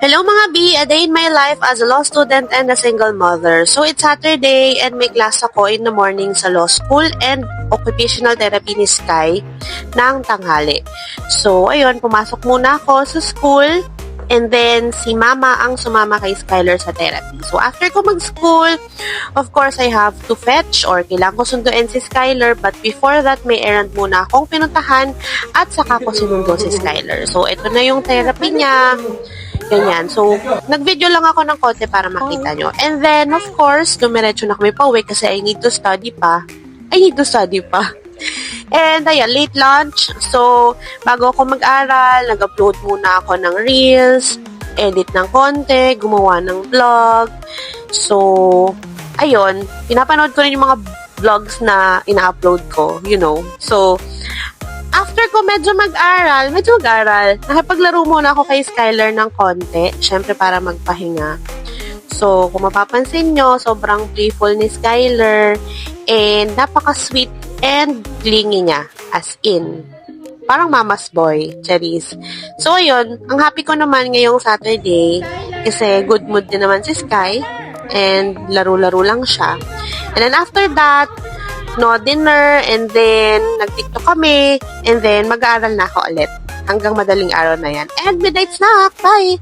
Hello mga B, a day in my life as a law student and a single mother. So it's Saturday and may class ako in the morning sa law school and occupational therapy ni Sky ng tanghali. So ayun, pumasok muna ako sa school and then si Mama ang sumama kay Skylar sa therapy. So after ko mag-school, of course I have to fetch or kailangan ko sunduin si Skylar, but before that may errand muna akong pinuntahan at saka ko sinundo si Skylar. So ito na yung therapy niya. Ganyan. So, nag-video lang ako ng konti para makita nyo. And then, of course, dumiretso na kami pa uwi kasi I need to study pa. And, ayan, late lunch. So, bago ako mag-aral, nag-upload muna ako ng reels, edit ng konti, gumawa ng vlog. So, ayun, pinapanood ko rin yung mga vlogs na ina-upload ko, you know. So, after ko medyo mag-aral, nakipaglaro muna ako kay Skylar ng konti, syempre para magpahinga. So, kung mapapansin nyo, sobrang playful ni Skylar, and napaka-sweet and clingy niya, as in. Parang mama's boy, Charis. So, ayun, ang happy ko naman ngayong Saturday, kasi good mood din naman si Sky, and laro-laro lang siya. And then after that, dinner, and then nag-TikTok kami, and then mag-aaral na ako ulit. Hanggang madaling araw na yan. And midnight snack! Bye!